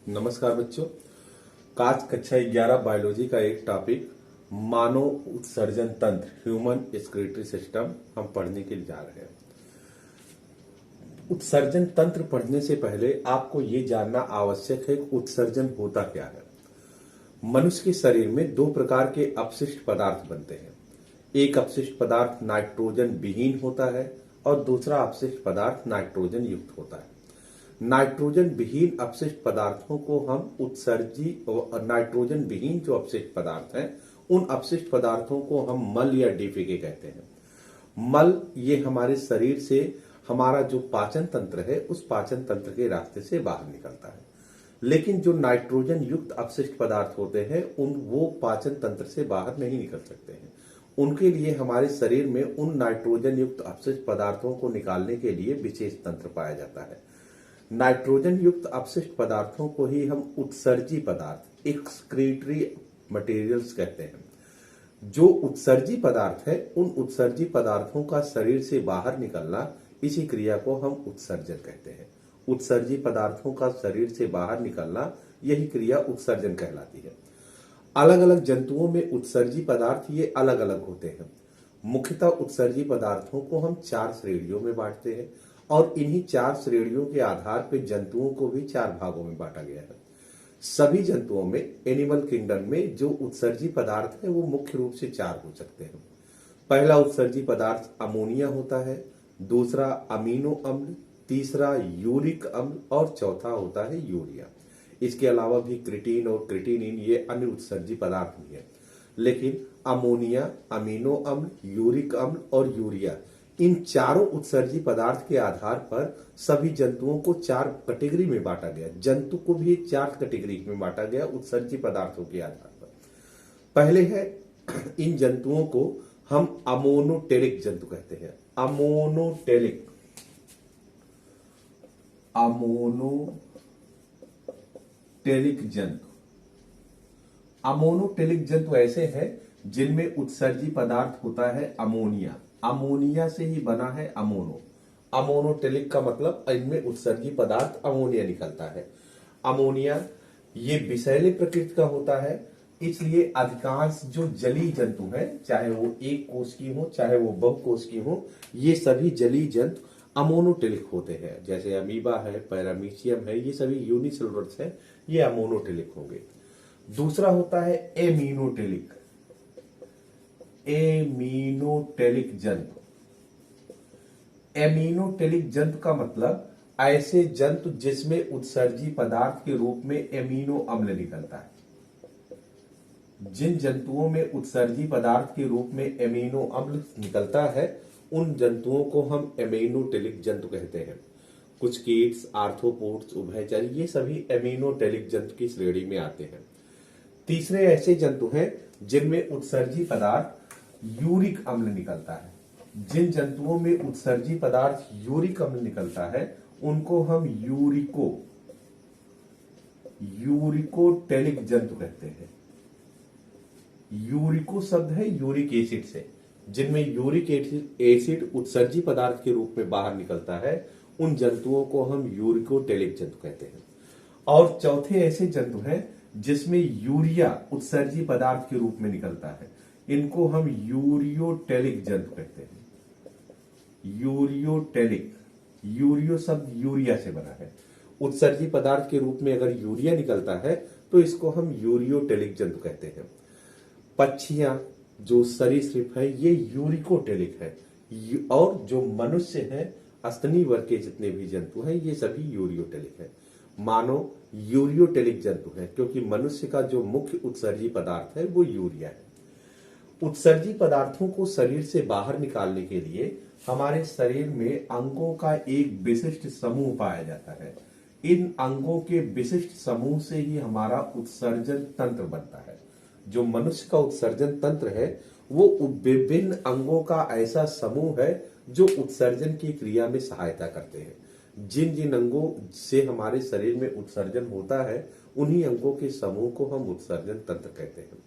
नमस्कार बच्चों। आज कक्षा 11 बायोलॉजी का एक टॉपिक मानव उत्सर्जन तंत्र ह्यूमन एक्सक्रीटरी सिस्टम हम पढ़ने के लिए जा रहे हैं। उत्सर्जन तंत्र पढ़ने से पहले आपको ये जानना आवश्यक है कि उत्सर्जन होता क्या है। मनुष्य के शरीर में दो प्रकार के अपशिष्ट पदार्थ बनते हैं। एक अपशिष्ट पदार्थ नाइट्रोजन विहीन होता है और दूसरा अपशिष्ट पदार्थ नाइट्रोजन युक्त होता है। नाइट्रोजन विहीन अपशिष्ट पदार्थों को हम उत्सर्जी नाइट्रोजन विहीन जो अपशिष्ट पदार्थ हैं उन अपशिष्ट पदार्थों को हम मल या डीपीके कहते हैं। मल ये हमारे शरीर से हमारा जो पाचन तंत्र है उस पाचन तंत्र के रास्ते से बाहर निकलता है। लेकिन जो नाइट्रोजन युक्त अपशिष्ट पदार्थ होते हैं वो पाचन तंत्र से बाहर नहीं निकल सकते हैं। उनके लिए हमारे शरीर में उन नाइट्रोजन युक्त अपशिष्ट पदार्थों को निकालने के लिए विशेष तंत्र पाया जाता है। नाइट्रोजन युक्त अपशिष्ट पदार्थों को ही हम उत्सर्जी पदार्थ एक्सक्रीटरी मटेरियल्स कहते हैं। जो उत्सर्जी पदार्थ है उन उत्सर्जी पदार्थों का शरीर से बाहर निकलना, इसी क्रिया को हम उत्सर्जन कहते हैं। उत्सर्जी पदार्थों का शरीर से बाहर निकलना, यही क्रिया उत्सर्जन कहलाती है। अलग अलग जंतुओं में उत्सर्जी पदार्थ ये अलग अलग होते हैं। मुख्यतः उत्सर्जी पदार्थों को हम 4 श्रेणियों में बांटते हैं और इन्हीं 4 श्रेणियों के आधार पर जंतुओं को भी 4 भागों में बांटा गया है। सभी जंतुओं में एनिमल किंगडम में जो उत्सर्जी पदार्थ है वो मुख्य रूप से 4 हो सकते हैं। पहला उत्सर्जी पदार्थ अमोनिया होता है, दूसरा अमीनो अम्ल, तीसरा यूरिक अम्ल और चौथा होता है यूरिया। इसके अलावा भी क्रिटीन और क्रिटिनिन ये अन्य उत्सर्जी पदार्थ भी है। लेकिन अमोनिया, अमीनो अम्ल, यूरिक अम्ल और यूरिया, इन चारों उत्सर्जी पदार्थ के आधार पर सभी जंतुओं को 4 कैटेगरी में बांटा गया। जंतु को भी 4 कैटेगरी में बांटा गया उत्सर्जी पदार्थों के आधार पर। पहले है इन जंतुओं को हम अमोनोटेलिक जंतु कहते हैं। अमोनोटेलिक जंतु। अमोनोटेलिक जंतु ऐसे हैं जिनमें उत्सर्जी पदार्थ होता है अमोनिया। अमोनिया से ही बना है अमोनो। अमोनोटेलिक का मतलब इनमें उत्सर्जी पदार्थ अमोनिया निकलता है। अमोनिया ये विषैले प्रकृति का होता है, इसलिए अधिकांश जो जलीय जंतु हैं, चाहे वो एक कोष की हो चाहे वो बहुकोष की हो, ये सभी जलीय जंतु अमोनोटेलिक होते हैं। जैसे अमीबा है, पैरामीशियम है, ये सभी यूनिसेलुलर्स हैं, ये अमोनोटेलिक होंगे। दूसरा होता है एमीनोटेलिक। एमीनोटेलिक जंतु। एमीनोटेलिक जंतु का मतलब ऐसे जंतु जिसमें उत्सर्जी पदार्थ के रूप में एमिनो अम्ल निकलता है। जिन जंतुओं में उत्सर्जी पदार्थ के रूप में एमिनो अम्ल निकलता है उन जंतुओं को हम एमिनोटेलिक जंतु कहते हैं। कुछ कीट्स, आर्थ्रोपोड्स, उभयचर, ये सभी एमिनोटेलिक जंतु की श्रेणी में आते हैं। तीसरे ऐसे जंतु हैं जिनमें उत्सर्जी पदार्थ यूरिक अम्ल निकलता है। जिन जंतुओं में उत्सर्जी पदार्थ यूरिक अम्ल निकलता है उनको हम यूरिकोटेलिक जंतु कहते हैं। यूरिको शब्द है यूरिक एसिड से। जिनमें यूरिक एसिड उत्सर्जी पदार्थ के रूप में बाहर निकलता है उन जंतुओं को हम यूरिकोटेलिक जंतु कहते हैं। और चौथे ऐसे जंतु हैं जिसमें यूरिया उत्सर्जी पदार्थ के रूप में निकलता है, इनको हम यूरियोटेलिक जंतु कहते हैं। यूरियोटेलिक, यूरियो शब्द यूरिया से बना है। उत्सर्जी पदार्थ के रूप में अगर यूरिया निकलता है तो इसको हम यूरियोटेलिक जंतु कहते हैं। पक्षियां, जो सरीसृप है, ये यूरिकोटेलिक है। और जो मनुष्य है, स्तनी वर्ग के जितने भी जंतु हैं, ये सभी यूरियोटेलिक है। मानव यूरियोटेलिक जंतु है क्योंकि मनुष्य का जो मुख्य उत्सर्जी पदार्थ है वो यूरिया है। उत्सर्जी पदार्थों को शरीर से बाहर निकालने के लिए हमारे शरीर में अंगों का एक विशिष्ट समूह पाया जाता है। इन अंगों के विशिष्ट समूह से ही हमारा उत्सर्जन तंत्र बनता है। जो मनुष्य का उत्सर्जन तंत्र है वो विभिन्न अंगों का ऐसा समूह है जो उत्सर्जन की क्रिया में सहायता करते हैं। जिन जिन अंगों से हमारे शरीर में उत्सर्जन होता है उन्हीं अंगों के समूह को हम उत्सर्जन तंत्र कहते हैं।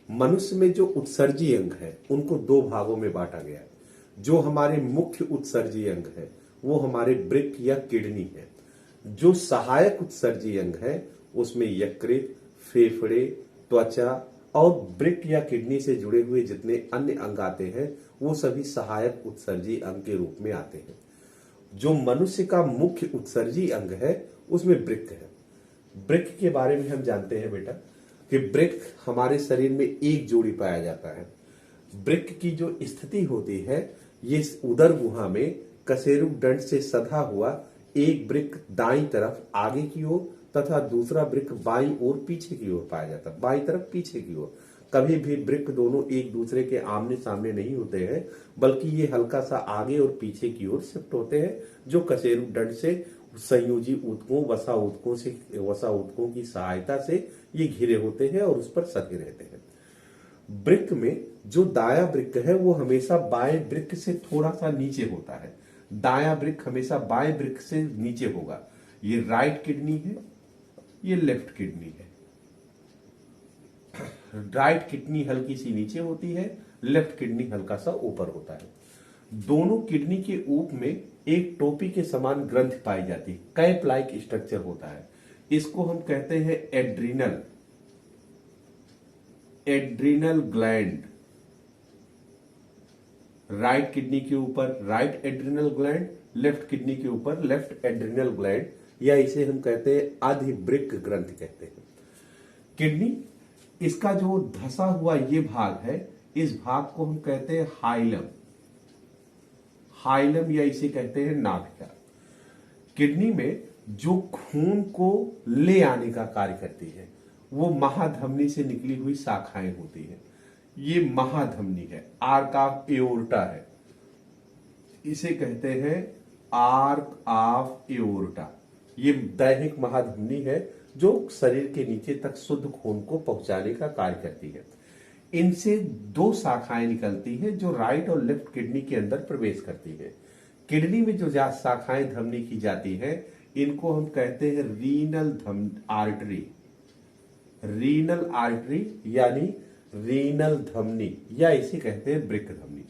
मनुष्य में जो उत्सर्जी अंग है उनको 2 भागों में बांटा गया है। जो हमारे मुख्य उत्सर्जी अंग है वो हमारे वृक्क या किडनी है। जो सहायक उत्सर्जी अंग है उसमें यकृत, फेफड़े, त्वचा और वृक्क या किडनी से जुड़े हुए जितने अन्य अंग आते हैं वो सभी सहायक उत्सर्जी अंग के रूप में आते हैं। जो मनुष्य का मुख्य उत्सर्जी अंग है उसमें वृक्क है। वृक्क के बारे में हम जानते हैं बेटा कि वृक्क हमारे शरीर में एक जोड़ी पाया जाता है। वृक्क की जो स्थिति होती है ये उदर गुहा में कशेरुक दंड से सधा हुआ एक वृक्क दाईं तरफ आगे की ओर तथा दूसरा वृक्क बाईं ओर पीछे की ओर पाया जाता है। बाईं तरफ पीछे की ओर कभी भी वृक्क दोनों एक दूसरे के आमने सामने नहीं होते हैं, बल्कि ये हल्का सा आगे और पीछे की ओर शिफ्ट होते हैं, जो कशेरुक दंड से संयोजी ऊतकों वसा ऊतकों की सहायता से ये घिरे होते हैं और उस पर सधे रहते हैं। वृक्क में जो दायां वृक्क है वो हमेशा बाएं वृक्क से थोड़ा सा नीचे होता है। दायां वृक्क हमेशा बाएं वृक्क से नीचे होगा। ये राइट किडनी है, ये लेफ्ट किडनी है। राइट किडनी हल्की सी नीचे होती है, लेफ्ट किडनी हल्का सा ऊपर होता है। दोनों किडनी के ऊप में एक टोपी के समान ग्रंथि पाई जाती है, कैप लाइक स्ट्रक्चर होता है। इसको हम कहते हैं एड्रिनल ग्लैंड। राइट किडनी के ऊपर right adrenal gland, left kidney के ऊपर लेफ्ट एड्रिनल ग्लैंड, या इसे हम कहते हैं अधिवृक्क ग्रंथि कहते हैं। किडनी इसका जो धसा हुआ ये भाग है, इस भाग को हम कहते हैं हाइलम या इसे कहते हैं नाभिका। किडनी में जो खून को ले आने का कार्य करती है वो महाधमनी से निकली हुई शाखाएं होती है। ये महाधमनी है, आर्क ऑफ एओर्टा है, इसे कहते हैं आर्क ऑफ एओर्टा। ये दैहिक महाधमनी है जो शरीर के नीचे तक शुद्ध खून को पहुंचाने का कार्य करती है। इनसे दो शाखाएं निकलती हैं जो राइट और लेफ्ट किडनी के अंदर प्रवेश करती है। किडनी में जो शाखाएं धमनी की जाती है इनको हम कहते हैं रीनल आर्टरी यानी रीनल धमनी, या इसे कहते हैं वृक्क धमनी।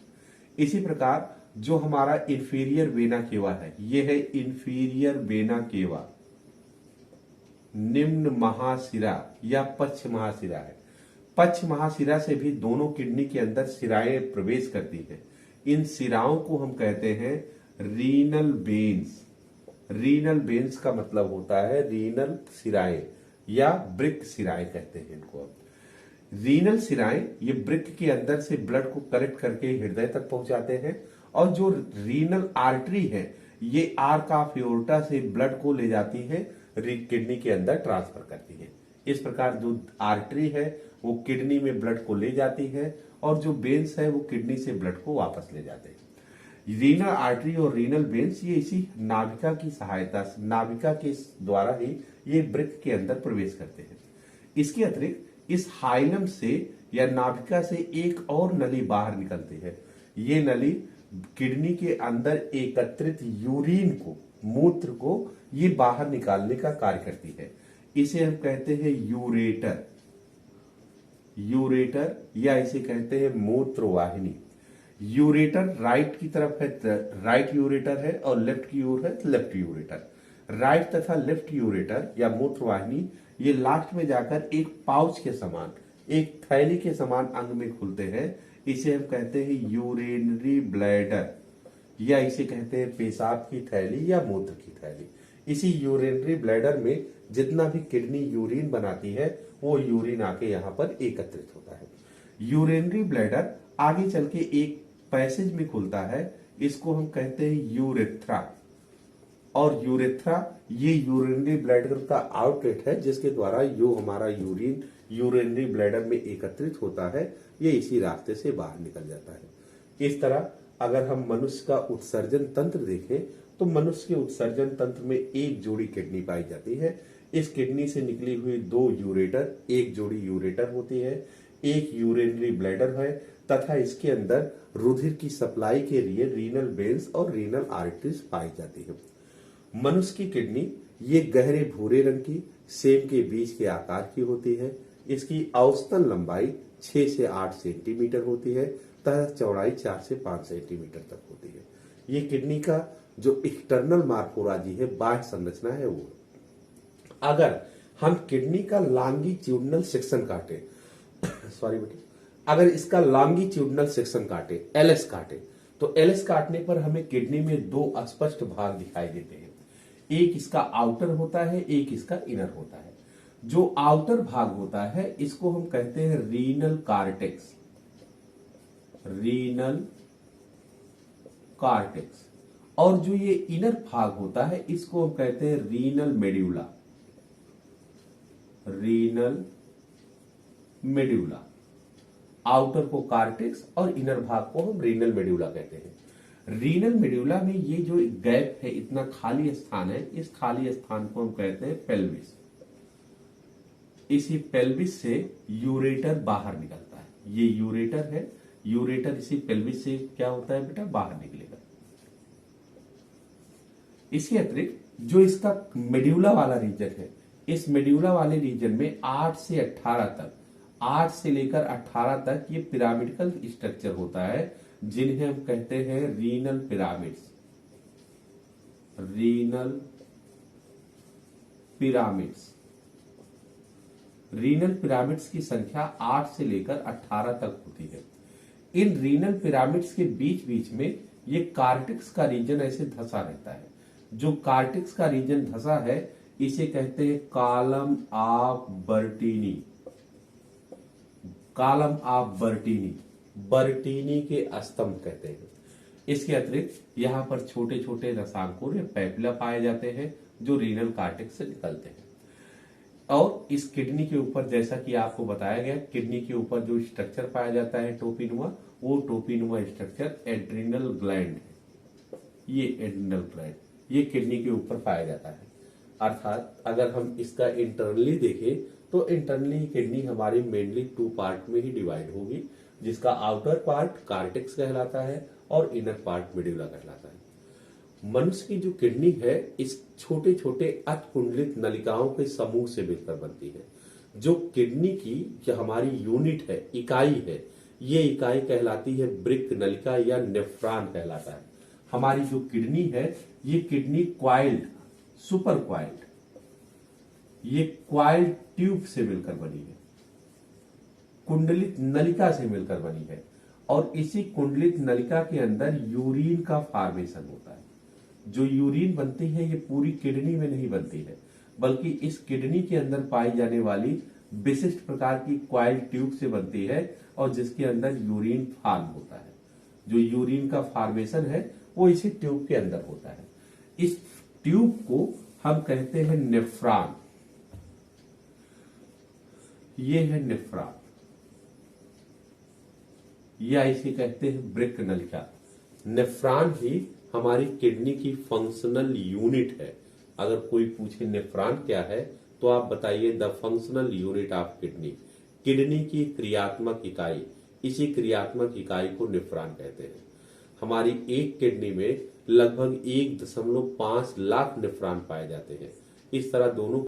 इसी प्रकार जो हमारा इंफीरियर वेना केवा है, यह है इंफीरियर वेना केवा, निम्न महाशिरा या पक्ष महाशिरा है। पक्ष महाशिरा से भी दोनों किडनी के अंदर शिराएं प्रवेश करती हैं। इन शिराओं को हम कहते हैं रीनल वेन्स। रीनल वेन्स का मतलब होता है रीनल शिराएं या वृक्क शिराएं कहते हैं इनको। रीनल शिराएं ये वृक्क के अंदर से ब्लड को कलेक्ट करके हृदय तक पहुंचाते हैं, और जो रीनल आर्टरी है ये आर्क ऑफ एओर्टा से ब्लड को ले जाती है, किडनी के अंदर ट्रांसफर करती है। इस प्रकार जो आर्टरी है वो किडनी में ब्लड को ले जाती है, और जो वेन्स है वो किडनी से ब्लड को वापस ले जाते हैं। रीनल आर्टरी और रीनल वेन्स ये इसी नाभिका की सहायता से, नाभिका के द्वारा ही ये वृक्क के अंदर प्रवेश करते हैं। इसके अतिरिक्त इस हाइलम से या नाभिका से एक और नली बाहर निकलती है। ये नली किडनी के अंदर एकत्रित यूरिन को, मूत्र को ये बाहर निकालने का कार्य करती है। इसे हम कहते हैं यूरेटर या इसे कहते हैं मूत्रवाहिनी। यूरेटर राइट की तरफ है, राइट यूरेटर है, और लेफ्ट की ओर है लेफ्ट यूरेटर। राइट तथा लेफ्ट यूरेटर या मूत्रवाहिनी ये लास्ट में जाकर एक पाउच के समान, एक थैली के समान अंग में खुलते हैं। इसे हम कहते हैं यूरिनरी ब्लैडर, या इसे कहते हैं पेशाब की थैली या मूत्र की थैली। इसी यूरिनरी ब्लैडर में जितना भी किडनी यूरिन बनाती है वो यूरिन आके यहाँ पर एकत्रित होता है। यूरिनरी ब्लैडर आगे चल के एक पैसेज में खुलता है, इसको हम कहते हैं यूरेथ्रा। और यूरेथ्रा ये यूरिनरी ब्लैडर का आउटलेट है जिसके द्वारा जो हमारा यूरिन यूरिनरी ब्लैडर में एकत्रित होता है ये इसी रास्ते से बाहर निकल जाता है। इस तरह अगर हम मनुष्य का उत्सर्जन तंत्र देखें तो मनुष्य के उत्सर्जन तंत्र में एक जोड़ी किडनी पाई जाती है। इस किडनी से निकली हुई दो यूरेटर, एक जोड़ी यूरेटर होती है, एक यूरिनरी ब्लैडर है, तथा इसके अंदर रुधिर की सप्लाई के लिए रीनल वेन्स और रीनल आर्टरीज पाई जाती है। मनुष्य की किडनी ये गहरे भूरे रंग की, सेब के बीज के आकार की होती है। इसकी औसतन लंबाई 6 से 8 सेंटीमीटर होती है तथा चौड़ाई 4 से 5 सेंटीमीटर तक होती है। ये किडनी का जो एक्सटर्नल मार्फोलॉजी है, बाह्य संरचना है वो। अगर हम किडनी का लॉन्गिट्यूडिनल सेक्शन काटे सॉरी बेटा, अगर इसका लॉन्गिट्यूडिनल सेक्शन काटे, एलएस काटे, तो एलएस काटने पर हमें किडनी में दो अस्पष्ट भाग दिखाई देते हैं। एक इसका आउटर होता है, एक इसका इनर होता है। जो आउटर भाग होता है इसको हम कहते हैं रीनल कार्टेक्स, रीनल कार्टेक्स, और जो ये इनर भाग होता है इसको हम कहते हैं renal medulla, renal medulla. Outer को कार्टेक्स और इनर भाग को हम रीनल मेड्यूला कहते हैं। रीनल मेड्यूला में ये जो गैप है, इतना खाली स्थान है, इस खाली स्थान को हम कहते हैं पेल्विस। इसी पेल्विस से यूरेटर बाहर निकलता है, ये यूरेटर है, यूरेटर इसी पेल्विस से क्या होता है बेटा, बाहर निकलेगा। इसके अतिरिक्त जो इसका मेड्यूला वाला रीजन है, इस मेड्यूला वाले रीजन में 8 से 18 तक, 8 से लेकर 18 तक ये पिरामिडल स्ट्रक्चर होता है, जिन्हें हम कहते हैं renal pyramids, renal pyramids. Renal pyramids की संख्या 8 से लेकर 18 तक होती है। इन रीनल पिरामिड्स के बीच बीच में ये कार्टेक्स का रीजन ऐसे धसा रहता है। जो कार्टेक्स का रीजन धसा है इसे कहते हैं कॉलम ऑफ बर्टीनी, कॉलम ऑफ बर्टीनी, बर्टीनी के स्तंभ कहते हैं। इसके अतिरिक्त यहाँ पर छोटे छोटे रसांकुर या पैपिला पाए जाते हैं जो रीनल कार्टेक्स से निकलते हैं। और इस किडनी के ऊपर, जैसा कि आपको बताया गया, किडनी के ऊपर जो स्ट्रक्चर पाया जाता है टोपीनुमा, वो टोपीनुमा स्ट्रक्चर एड्रिनल ग्लैंड है। ये एड्रिनल ग्लैंड ये किडनी के ऊपर पाया जाता है। अर्थात अगर हम इसका इंटरनली देखें तो इंटरनली किडनी हमारी मेनली 2 पार्ट में ही डिवाइड होगी, जिसका आउटर पार्ट कार्टेक्स कहलाता है और इनर पार्ट मेडुला कहलाता है। मनुष्य की जो किडनी है इस छोटे छोटे अतिकुंडलित नलिकाओं के समूह से मिलकर बनती है। जो किडनी की जो हमारी यूनिट है, इकाई है, ये इकाई कहलाती है ब्रिक नलिका या नेफ्रॉन कहलाता है। हमारी जो किडनी है ये किडनी क्वाइल्ड, सुपर क्वाइल्ड, ये क्वाइल्ड ट्यूब से मिलकर बनी है, कुंडलित नलिका से मिलकर बनी है। और इसी कुंडलित नलिका के अंदर यूरिन का फॉर्मेशन होता है। जो यूरिन बनती है ये पूरी किडनी में नहीं बनती है, बल्कि इस किडनी के अंदर पाई जाने वाली विशिष्ट प्रकार की क्वाइल्ड ट्यूब से बनती है, और जिसके अंदर यूरिन फॉर्म होता है। जो यूरिन का फॉर्मेशन है वो इसी ट्यूब के अंदर होता है। इस ट्यूब को हम कहते हैं नेफ्रॉन, ये है नेफ्रॉन, या इसे कहते हैं ब्रिक नलिका। नेफ्रॉन ही हमारी किडनी की फंक्शनल यूनिट है। अगर कोई पूछे नेफ्रॉन क्या है तो आप बताइए the functional unit of kidney, kidney की क्रियात्मक इकाई। इसी क्रियात्मक इकाई को नेफ्रॉन कहते हैं। हमारी एक किडनी में लगभग 1.5 लाख नेफ्रॉन पाए जाते हैं। इस तरह दोनों